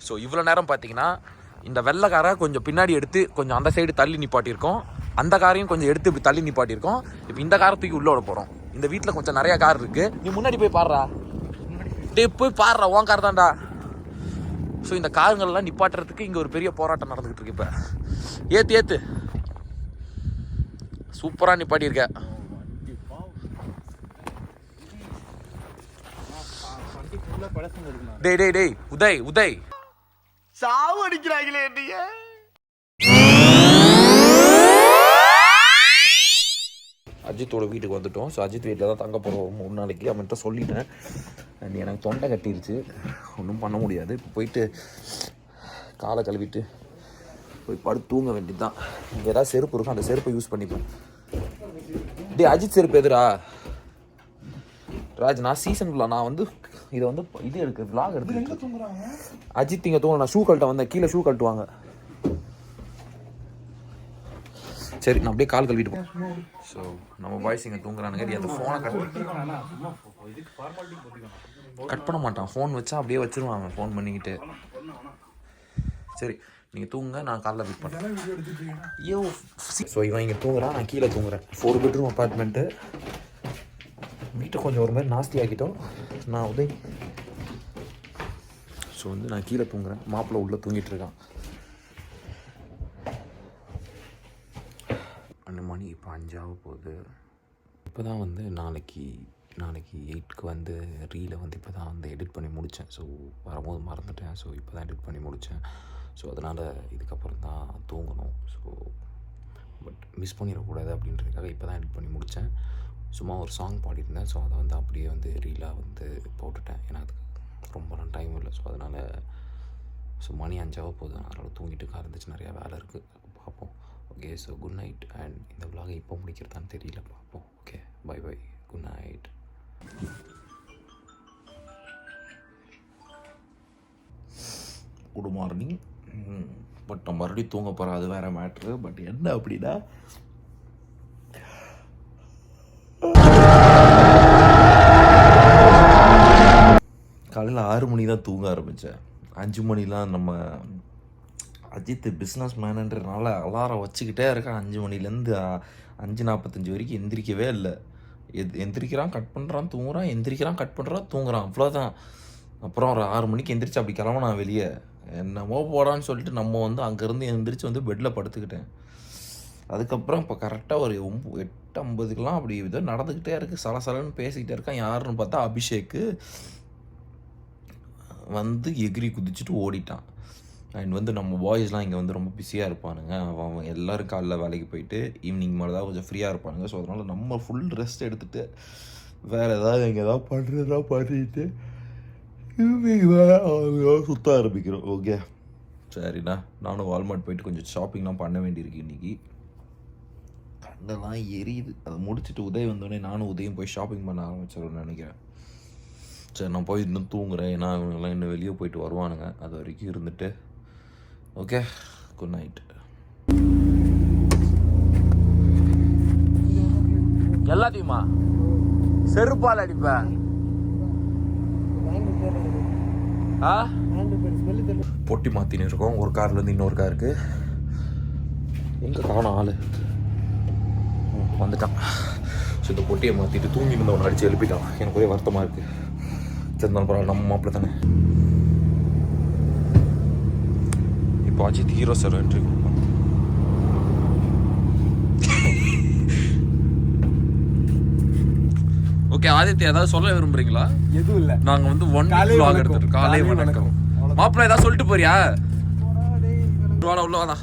So இவ்வளோ நேரம் பார்த்தீங்கன்னா இந்த வெள்ளை காரை கொஞ்சம் பின்னாடி எடுத்து கொஞ்சம் அந்த சைடு தள்ளி நிப்பாட்டியிருக்கோம், அந்த காரையும் கொஞ்சம் எடுத்து இப்படி தள்ளி நிப்பாட்டியிருக்கோம். இப்போ இந்த காரை தூக்கி உள்ளே விட போகிறோம். இந்த வீட்டில் கொஞ்சம் நிறையா கார் இருக்குது. நீ முன்னாடி போய் பாடுறா, போய் பாடுறா, உன் கார் தான்டா. ஸோ இந்த காருங்கள்லாம் நிப்பாட்டுறதுக்கு இங்கே ஒரு பெரிய போராட்டம் நடந்துக்கிட்டு இருக்கு. இப்போ ஏற்று சூப்பராக நிப்பாட்டியிருக்க. டேய் உதய் சாவு அடிக்கிறாங்களே என்னைய. அஜித்தோட வீட்டுக்கு வந்துட்டோம். ஸோ அஜித் வீட்டில் தான் தங்க போகிறோம் 3 நாளைக்கு. அவன்கிட்ட சொல்லிட்டேன். அண்ட் எனக்கு தொண்டை கட்டிருச்சு, ஒன்றும் பண்ண முடியாது. இப்போ போயிட்டு காலை கழுவிட்டு போய் படுத்து தூங்க வேண்டியது தான். இங்கே ஏதாவது செருப்பு இருக்கும், அந்த செருப்பை யூஸ் பண்ணிப்பேன். அஜித் செருப்பு எதுரா ராஜ்? நான் சீசனில் நான் வந்து இதை வந்து இது எடுக்க விளாக் எடுத்து அஜித் இங்கே தூங்க. நான் ஷூ கழட்ட வந்தேன், கீழே ஷூ கழட்டுவாங்க. சரி, நான் அப்படியே கால் கழுவிட்டு போகிறேன். ஸோ நம்ம பாய்ஸ் இங்கே தூங்குறானுங்க. அந்த ஃபோனை கட் பண்ண மாட்டான். ஃபோன் வச்சா அப்படியே வச்சிருவாங்க, ஃபோன் பண்ணிக்கிட்டு. சரி, நீங்கள் தூங்க, நான் காலைல வெயிட் பண்ணுறேன். ஐயோ, ஸோ இவன் இங்கே தூங்குறான், நான் கீழே தூங்குறேன். 4 பெட்ரூம் அப்பார்ட்மெண்ட்டு. வீட்டை கொஞ்சம் ஒரு மாதிரி நாஸ்தி ஆக்கிட்டோம் நான் உதய். ஸோ வந்து நான் கீழே தூங்குறேன், மாப்பிள்ளை உள்ளே தூங்கிட்டு இருக்கான். 2 மணி இப்போ 5 ஆக போகுது. இப்போ தான் வந்து நாளைக்கு 8க்கு வந்து ரீலை வந்து இப்போ தான் வந்து எடிட் பண்ணி முடித்தேன். ஸோ வரும்போது மறந்துட்டேன். ஸோ இப்போ தான் எடிட் பண்ணி முடித்தேன். ஸோ அதனால் இதுக்கப்புறம் தான் தூங்கணும். ஸோ பட் மிஸ் பண்ணிடக்கூடாது அப்படின்றதுக்காக இப்போ தான் எடிட் பண்ணி முடித்தேன். சும்மா ஒரு சாங் பாடியிருந்தேன். ஸோ அதை வந்து அப்படியே வந்து ரீலாக வந்து போட்டுட்டேன். ஏன்னா அதுக்கு ரொம்பலாம் டைம் இல்லை. ஸோ அதனால் மணி 5 ஆக போகுது. அதனால் தூங்கிட்டு இருந்துச்சு, நிறையா வேலை இருக்குது, பார்ப்போம். Okay, so good night. And இந்த விலாகை இப்போ முடிக்கிறதான்னு தெரியல, பார்ப்போம். Okay, bye bye, good night. Good morning. But நம்ம மறுபடியும் தூங்க போகிறோம், அது வேறு மேட்ரு. பட் என்ன அப்படின்னா, காலையில் 6 மணி தான் தூங்க ஆரம்பித்தேன். 5 மணிலாம் நம்ம அஜித் பிஸ்னஸ் மேனுன்றதுனால அலாரம் வச்சுக்கிட்டே இருக்கேன். 5 மணிலேருந்து 5:45 வரைக்கும் எந்திரிக்கவே இல்லை. எந்திரிக்கிறான், கட் பண்ணுறான், தூங்குறான், எந்திரிக்கிறான், கட் பண்ணுறான், தூங்குறான், அவ்வளோதான். அப்புறம் ஒரு 6 மணிக்கு எந்திரிச்சு அப்படி கிளம்புனா வெளியே. என்னமோ போடான்னு சொல்லிட்டு நம்ம வந்து அங்கேருந்து எந்திரிச்சு வந்து பெட்டில் படுத்துக்கிட்டேன். அதுக்கப்புறம் இப்போ கரெக்டாக ஒரு 8:50க்கெலாம் அப்படி இதோ நடந்துக்கிட்டே இருக்குது. சலசலன்னு பேசிக்கிட்டே இருக்கான். யாருன்னு பார்த்தா அபிஷேக்கு வந்து எகிரி குதிச்சுட்டு ஓடிட்டான். அண்ட் வந்து நம்ம பாய்ஸ்லாம் இங்கே வந்து ரொம்ப பிஸியாக இருப்பானுங்க. அவன் எல்லோரும் காலைல வேலைக்கு போயிட்டு ஈவினிங் மேலே தான் கொஞ்சம் ஃப்ரீயாக இருப்பானுங்க. ஸோ அதனால் நம்ம ஃபுல் ரெஸ்ட் எடுத்துகிட்டு வேறு ஏதாவது இங்கே ஏதாவது பண்ணுறதா பண்ணிட்டு ஈவினிங் வேறு சுற்ற ஆரம்பிக்கிறோம். ஓகே, சரிண்ணா. நானும் வால்மார்ட் போயிட்டு கொஞ்சம் ஷாப்பிங்லாம் பண்ண வேண்டியிருக்கு இன்றைக்கி. கண்ணெல்லாம் எரியுது. அதை முடிச்சுட்டு உதய் வந்தோடனே நானும் உதயம் போய் ஷாப்பிங் பண்ண ஆரம்பிச்சிடும்னு நினைக்கிறேன். சரி, நான் போய் இன்னும் தூங்குறேன். ஏன்னா இவங்கெல்லாம் இன்னும் வெளியே போயிட்டு வருவானுங்க. அது வரைக்கும் இருந்துட்டு ஓகே, குட் நைட். எல்லாத்தையுமா செருப்பால் அடிப்பேன். பொட்டி மாற்றின்னு இருக்கோம். ஒரு கார்லேருந்து இன்னொரு காருக்கு. எங்கே காணும் ஆள் வந்துட்டான். ஸோ இந்த பொட்டியை மாற்றிட்டு தூங்கி இருந்தவனை அடித்து எழுப்பிட்டான். எனக்கு ஒரே வருத்தமாக இருக்குது. இருந்தாலும் பரவாயில்ல, நம்ம மாப்பிள்ள தானே. இப்போ அஜித் ஹீரோ சார் என்ட்ரி கொடுப்பான். ஓகே ஆதித்யா, ஏதாவது சொல்ல விரும்புறீங்களா? எதுவும் இல்லை. நாங்கள் வந்து 1 வீக் vlog எடுத்துட்டு காலை வணக்கம். மாப்பிள்ள ஏதாவது சொல்லிட்டு போறியா? உள்ள வாடா.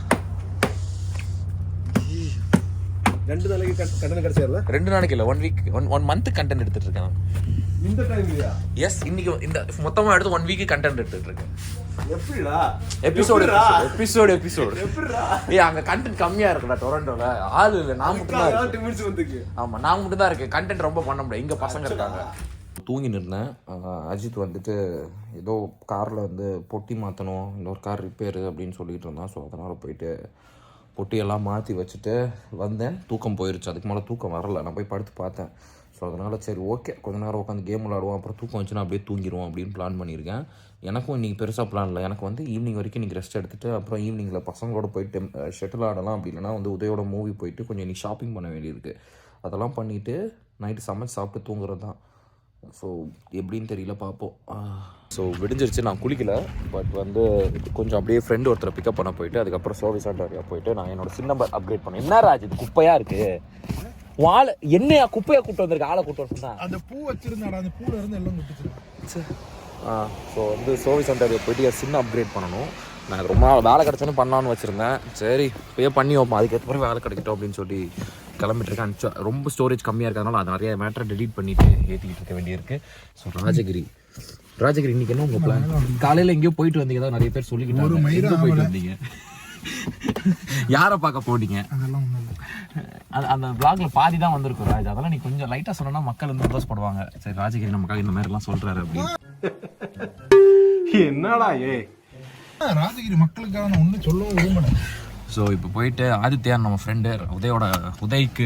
2 நாளைக்கு கண்டென்ட் கிடைச்சாருல? 2 நாளைக்கு இல்லை, 1 வீக் 1 மந்த் கண்டென்ட் எடுத்துட்டு இருக்கேன். இந்த டைம்லயா? எஸ், இன்னைக்கு இந்த மொத்தமாக எடுத்து 1 வீக் கண்டென்ட் எடுத்துட்டு இருக்கேன். எப்படிடா? எபிசோடு எப்படிடா? அங்க கண்டென்ட் கம்மியா இருக்குடா டொரண்டோல. ஆளு இல்லை, நான் மட்டும் தான் இருக்கேன். ஆமா, நான் மட்டும் தான் இருக்கேன். கண்டென்ட் ரொம்ப பண்ண முடியாது, இங்க பசங்க இருக்காங்க. தூங்கின்னு இருந்தேன். அஜித் வந்துட்டு ஏதோ காரில் வந்து பொட்டி மாற்றணும், இன்னொரு கார் ரிப்பேரு அப்படின்னு சொல்லிட்டு இருந்தான். ஸோ அதனால் போயிட்டு பொட்டியெல்லாம் மாற்றி வச்சுட்டு வந்தேன். தூக்கம் போயிடுச்சு. அதுக்கு மேலே தூக்கம் வரல. நான் போய் படுத்து பார்த்தேன். ஸோ அதனால் சரி ஓகே கொஞ்ச நேரம் உட்காந்து கேம் விளாடுவோம், அப்புறம் தூக்கம் வந்துச்சுன்னா அப்படியே தூங்கிடுவோம் அப்படின்னு பிளான் பண்ணியிருக்கேன். எனக்கும் இன்றைக்கி பெருசாக பிளான் இல்லை. எனக்கு வந்து ஈவினிங் வரைக்கும் இன்றைக்கி ரெஸ்ட் எடுத்துகிட்டு அப்புறம் ஈவினிங்கில் பசங்களோட போயிட்டு ஷட்டில் ஆடலாம். அப்படி இல்லைனா வந்து உதயோட மூவி போயிட்டு கொஞ்சம் இன்றைக்கி ஷாப்பிங் பண்ண வேண்டியிருக்கு. அதெல்லாம் பண்ணிவிட்டு நைட்டு சமைச்சு சாப்பிட்டு தூங்குறது தான். ஸோ எப்படின்னு தெரியல, பார்ப்போம். ஸோ விடிஞ்சிருச்சு. நான் குளிக்கல, பட் வந்து கொஞ்சம் அப்படியே ஃப்ரெண்டு ஒருத்தரை பிக்கப் பண்ண போயிட்டு அதுக்கப்புறம் சர்வீஸ் சென்டர் போயிட்டு நான் என்னோடய சிம் நம்பர் அப்கிரேட் பண்ணேன். என்ன ராஜ் இது குப்பையாக இருக்குது? ஆள் என்னையா குப்பையை கூப்பிட்டு வந்திருக்கு? ஆளை கூப்பிட்டு வந்தா அந்த பூ வச்சிருந்தாடா, அந்த பூல இருந்து எல்லாம் குட்டிச்சு. ஸோ வந்து சர்வீஸ் சென்டர் போயிட்டு என் சிம் அப்கிரேட் பண்ணணும். நான் ரொம்ப நாள் வேலை கிடச்சோன்னு பண்ணலான்னு வச்சுருந்தேன். சரி இப்போயே பண்ணி வைப்போம், அதுக்கேற்ற மாதிரி வேலை கிடைக்கட்டும் அப்படின்னு சொல்லி கிளம்பிட்டுருக்கேன். ரொம்ப ஸ்டோரேஜ் கம்மியாக இருக்கிறதுனால அது நிறைய மேட்டரை டெலீட் பண்ணிவிட்டு ஏற்றிக்கிட்டு இருக்க வேண்டியிருக்கு. ஸோ ராஜகிரி இன்றைக்கி என்ன உங்கள் பிளான்? காலையில் எங்கேயோ போயிட்டு வந்தீங்க தான் நிறைய பேர் சொல்லிக்கிட்டாங்க. போயிட்டு வந்தீங்க, யாரை பார்க்க போனீங்க? அந்த பிளாக்ல பாதி தான் வந்திருக்கும் ராஜ். அதெல்லாம் நீ கொஞ்சம் லைட்டாக சொன்னா மக்கள் வந்து சந்தோஷப்படுவாங்க. சரி ராஜகிரி நமக்காக இந்த மாதிரிலாம் சொல்கிறாரு அப்படின்னு. என்னடா ராஜகிரி மக்களுக்காக நான் ஒன்றும் சொல்லவும் விரும்பல. ஸோ இப்போ போயிட்டு ஆதித்யான் நம்ம ஃப்ரெண்டு உதய்க்கு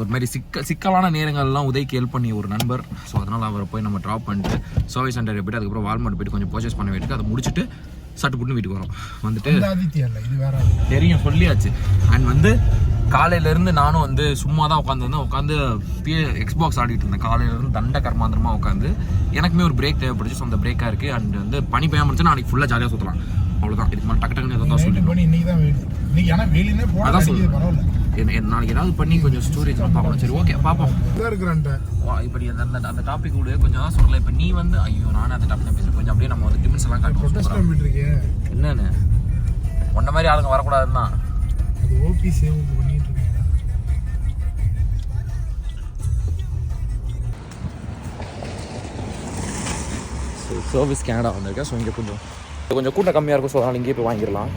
ஒரு மாதிரி சிக்கலான நேரங்கள்லாம் உதய்க்கு ஹெல்ப் பண்ணி ஒரு நண்பர். ஸோ அதனால் அவரை போய் நம்ம ட்ராப் பண்ணிட்டு சர்வீஸ் சென்டர் போய்ட்டு அதுக்கப்புறம் வால்மார்ட் போய்ட்டு கொஞ்சம் பர்ச்சேஸ் பண்ண வேண்டியது. அதை முடிச்சுட்டு சட்டு புட்டு வீட்டுக்கு வரோம். வந்துட்டு தெரியும் சொல்லியாச்சு. அண்ட் வந்து காலையிலேருந்து நானும் வந்து சும்மா தான் உட்காந்து எக்ஸ்பாக்ஸ் ஆடிட்டு இருந்தேன். காலையிலேருந்து தண்ட கர்மாந்திரமாக உட்காந்து எனக்குமே ஒரு பிரேக் தேவைப்படுச்சு. ஸோ அந்த பிரேக்காக இருக்குது. அண்ட் வந்து பனி பெய்யாமல் இருந்துச்சுன்னா நாளைக்கு ஃபுல்லாக ஜாலியாக சுற்றலாம். அவ்வளோதான். இதுக்கு மேலே டக்கு டக்குன்னு எதாவது சொல்லி அதான் சொல்லுவேன். நாளைக்கு ஏதாவது பண்ணி கொஞ்சம் ஸ்டோரேஜ் பார்க்கணும். சரி ஓகே பார்ப்போம். இப்படி அந்த டாபிக் கூட கொஞ்சம் தான் சொல்லலை. இப்போ நீ வந்து ஐயோ நானும் அந்த டாபிக் பேசுகிறேன். கொஞ்சம் அப்படியே நம்ம வந்து டிமின்ஸ் எல்லாம் காட்டுவோம். என்னன்னு ஒன்ன மாதிரி ஆளுங்க வரக்கூடாதுன்னா சர்வீஸ் கனடா வந்திருக்கேன். ஸோ இங்கே கொஞ்சம் கூட்டம் கம்மியாக இருக்கும். ஸோ அதனால் இங்கேயே போய் வாங்கிடலாம்.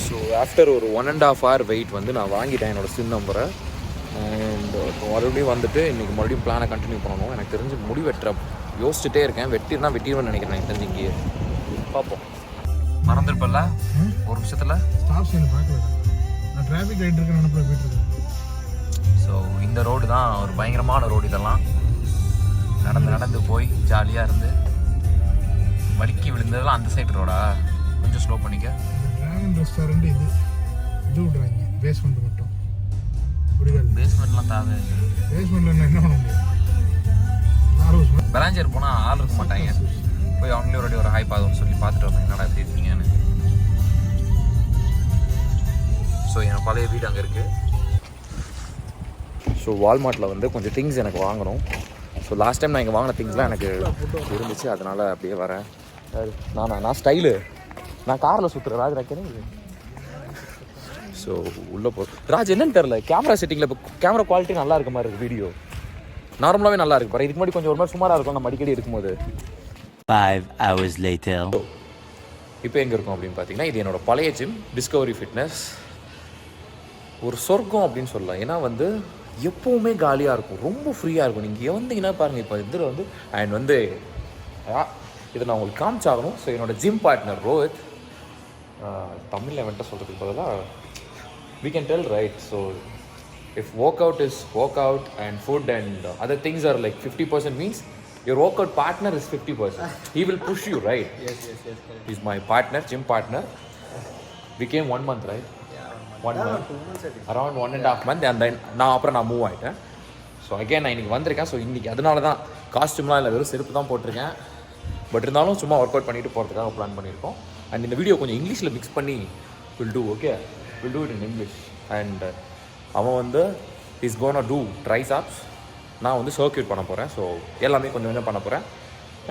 ஸோ ஆஃப்டர் ஒரு 1.5 hour வெயிட் வந்து நான் வாங்கிட்டேன் என்னோடய சிம் நம்பரை. அண்ட் மறுபடியும் வந்துட்டு இன்றைக்கி மறுபடியும் பிளானை கண்டினியூ பண்ணணும். எனக்கு தெரிஞ்சு முடி யோசிச்சுட்டே இருக்கேன். வெட்டிடுவேன்னு நினைக்கிறேன். எனக்கு தெரிஞ்சு இங்கேயே பார்ப்போம். மறந்துருப்பல்ல ஒரு நிமிஷத்தில் ஸ்டாப் சைன் பார்க்கல. நான் டிராஃபிக் லைட் இருக்குன்னு நினைப்பில் போயிட்டுருக்கேன். ஸோ இந்த ரோடு தான் ஒரு பயங்கரமான ரோடு. இதெல்லாம் நடந்து போய் ஜாலியாக இருந்து வலிக்கி விழுந்ததெல்லாம் அந்த சைடு ரோடா. கொஞ்சம் ஸ்லோ பண்ணிக்க. டிராகன் ரெஸ்டாரண்ட் இது விடுறாங்க. பேஸ்மெண்ட் மட்டும் பேஸ்மெண்ட்லாம் தேவை. பேஸ்மெண்ட்ல என்ன பண்ண முடியும்? பெலாஞ்சர் போனால் ஆள் இருக்க மாட்டாங்க. போய் அவங்களே ஒரு ஹாய் பாதுன்னு சொல்லி பார்த்துட்டு வந்தேன் என்னடா எப்படி இருக்கீங்கன்னு. ஸோ என் பழைய வீடு அங்கே இருக்குது. ஸோ வால்மார்ட்டில் வந்து கொஞ்சம் திங்ஸ் எனக்கு வாங்கணும். ஸோ லாஸ்ட் டைம் நான் இங்கே வாங்கின திங்ஸ்லாம் எனக்கு இருந்துச்சு. அதனால் அப்படியே வரேன். நான் ஸ்டைலு நான் காரில் சுற்றுறேன். ராஜ் ராக்கேனே. ஸோ உள்ளே ராஜ் என்னன்னு தெரில. கேமரா செட்டிங்கில் இப்போ கேமரா குவாலிட்டி நல்லா இருக்க மாதிரி இருக்குது. வீடியோ நார்மலாகவே நல்லா இருக்கு பாரு. இதுக்கு முன்னாடி கொஞ்சம் ஒரு மாதிரி சுமாராக இருக்கும் நம்ம அடிக்கடி இருக்கும்போது. 5 hours later. இப்போ எங்கே இருக்கும் அப்படின்னு பார்த்தீங்கன்னா இது என்னோடய பழைய ஜிம் டிஸ்கவரி ஃபிட்னஸ். ஒரு சொர்க்கம் அப்படின்னு சொல்லலாம். ஏன்னா வந்து எப்போவுமே காலியாக இருக்கும், ரொம்ப ஃப்ரீயாக இருக்கும். நீங்கள் வந்தீங்கன்னா பாருங்கள். இப்போ இதில் வந்து அண்ட் வந்து இதை நான் உங்களுக்கு காமிச்சாகணும். ஸோ என்னோடய ஜிம் பார்ட்னர் ரோஹித், தமிழில் வந்துட்டு சொல்கிறதுக்கு பதிலாக we can tell right. So if workout is workout and food and other things are like 50% means your workout partner is 50%. He will push you, right? Yes. He's my partner, gym partner. We came 1 month, right? 1 month. Around 1.5 months. And then நான் move ஆகிட்டேன். So again நான் இன்றைக்கி வந்திருக்கேன். So இன்றைக்கி அதனால தான் காஸ்ட்யூம்லாம் இல்லை, வெறும் செருப்பு தான் போட்டிருக்கேன். பட் இருந்தாலும் சும்மா ஒர்க் அவுட் பண்ணிட்டு போகிறதுக்காக பிளான் பண்ணியிருக்கோம். அண்ட் இந்த வீடியோ கொஞ்சம் இங்கிலீஷில் மிக்ஸ் பண்ணி will do it in English. And அவன் வந்து இஸ் கோனா டூ ட்ரைசாப்ஸ், நான் வந்து சர்க்யூட் பண்ண போகிறேன். ஸோ எல்லாமே கொஞ்சம் கொஞ்சம் பண்ண போகிறேன்.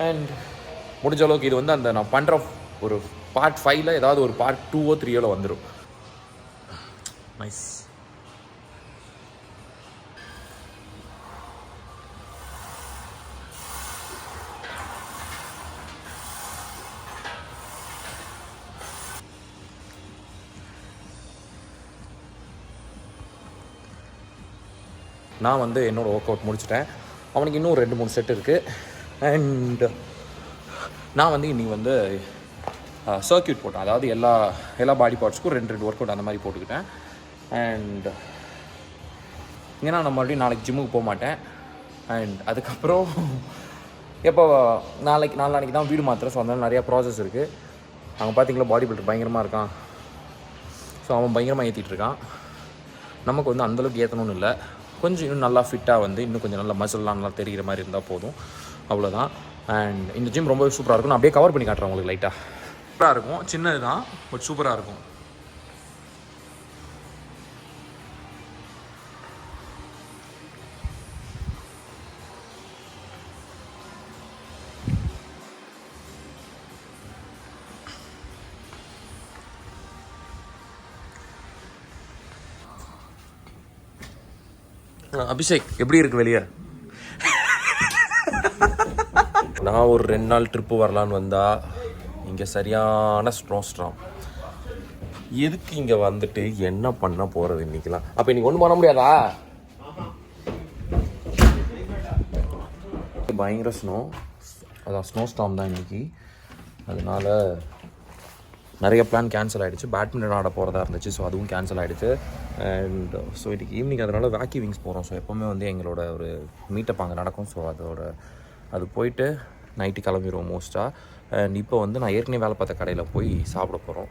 அண்ட் முடிஞ்ச அளவுக்கு இது வந்து அந்த நான் பண்ணுற ஒரு பார்ட் 5ல் ஏதாவது ஒரு பார்ட் 2 or 3 வந்துடும். நைஸ். நான் வந்து என்னோடய ஒர்க் அவுட் முடிச்சிட்டேன். அவனுக்கு இன்னும் 2-3 செட் இருக்குது. அண்ட் நான் வந்து இன்றைக்கி வந்து சர்க்யூட் போட்டேன். அதாவது எல்லா பாடி பார்ட்ஸ்க்கும் 2 ஒர்க் அவுட் அந்த மாதிரி போட்டுக்கிட்டேன். அண்ட் ஏன்னா நான் மறுபடியும் நாளைக்கு ஜிம்முக்கு போக மாட்டேன். அண்ட் அதுக்கப்புறம் எப்போ நாளைக்கு தான் வீடு மாத்திரம். ஸோ அதனால நிறையா ப்ராசஸ் இருக்குது. அவங்க பார்த்தீங்களா பாடி பில்டர் பயங்கரமாக இருக்கான். ஸோ அவன் பயங்கரமாக ஏற்றிட்டு இருக்கான். நமக்கு வந்து அந்தளவுக்கு ஏற்றணும்னு இல்லை, கொஞ்சம் இன்னும் நல்லா ஃபிட்டாக வந்து இன்னும் கொஞ்சம் நல்லா மசில்லாம் நல்லா தெரிகிற மாதிரி இருந்தால் போதும், அவ்வளோதான். அண்ட் இந்த ஜிம் ரொம்ப சூப்பராக இருக்கும். நான் அப்படியே கவர் பண்ணி காட்டுறேன் உங்களுக்கு. லைட்டாக சூப்பராக இருக்கும், சின்னது தான் பட் சூப்பராக இருக்கும். அபிஷேக் எப்படி இருக்கு வெளியே? நான் ஒரு 2 நாள் ட்ரிப்பு வரலான்னு வந்தா இங்கே சரியான ஸ்ட்ராம். எதுக்கு இங்கே வந்துட்டு என்ன பண்ண போகிறது இன்னைக்கெல்லாம்? அப்போ இன்னைக்கு ஒன்றும் பண்ண முடியாதா? பயங்கர அதான் ஸ்னோ ஸ்டார்ம் தான் இன்னைக்கு. அதனால நிறைய பிளான் கேன்சல் ஆகிடுச்சு. பேட்மிண்டன் ஆட போகிறதா இருந்துச்சு, ஸோ அதுவும் கேன்சல் ஆகிடுச்சு. அண்ட் ஸோ இன்றைக்கி ஈவினிங் அதனால் வேக்கி விங்ஸ் போகிறோம். ஸோ எப்போவுமே வந்து எங்களோட ஒரு மீட்டப் அங்கே நடக்கும். ஸோ அது போயிட்டு நைட்டு கிளம்பிடுவோம் மோஸ்ட்டாக. அண்ட் இப்போ வந்து நான் ஏற்கனவே வேலை பார்த்த கடையில் போய் சாப்பிட போகிறோம்.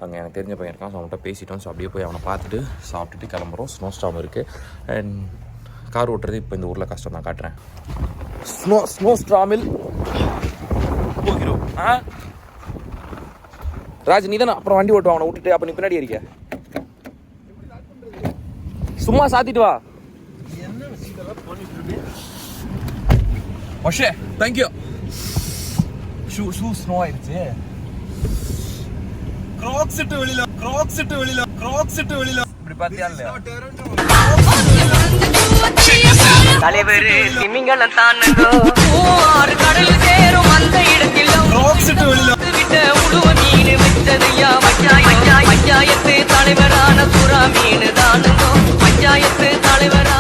அங்கே எனக்கு தெரிஞ்ச பையன் இருக்கான். ஸோ அவன்கிட்ட பேசிட்டோம். ஸோ அப்படியே போய் அவனை பார்த்துட்டு சாப்பிட்டுட்டு கிளம்புறோம். ஸ்னோ ஸ்டார்ம் இருக்குது. அண்ட் கார் ஓட்டுறது இப்போ இந்த ஊரில் கஷ்டம் தான். காட்டுறேன். ஸ்னோ ஸ்டார்மில் போகிறோம். ராஜ் நீ தானே அப்புறம் வண்டி ஓட்டுவான் அவனை விட்டுட்டு. அப்போ நீ பின்னாடி இருக்க, சும்மா சாத்திட்டு வா. ஓஷே தேங்க்யூ. ஷூ ஸ்னோ ஆயிடுச்சு. கிராக்ஸ் இட்டு வெளியில இப்படி பார்த்தியா இல்லையா? தலைவர் திமிங்கலம் தானோ ஆறு கடல் சேரும் அந்த இடத்தில் கிராக்ஸ் இட்டு வெளியில விட்ட உழுவ மீன் விட்டதையா பஞ்சாயத்து தலைவரான புறா மீன் தானோ பஞ்சாயத்து தலைவரா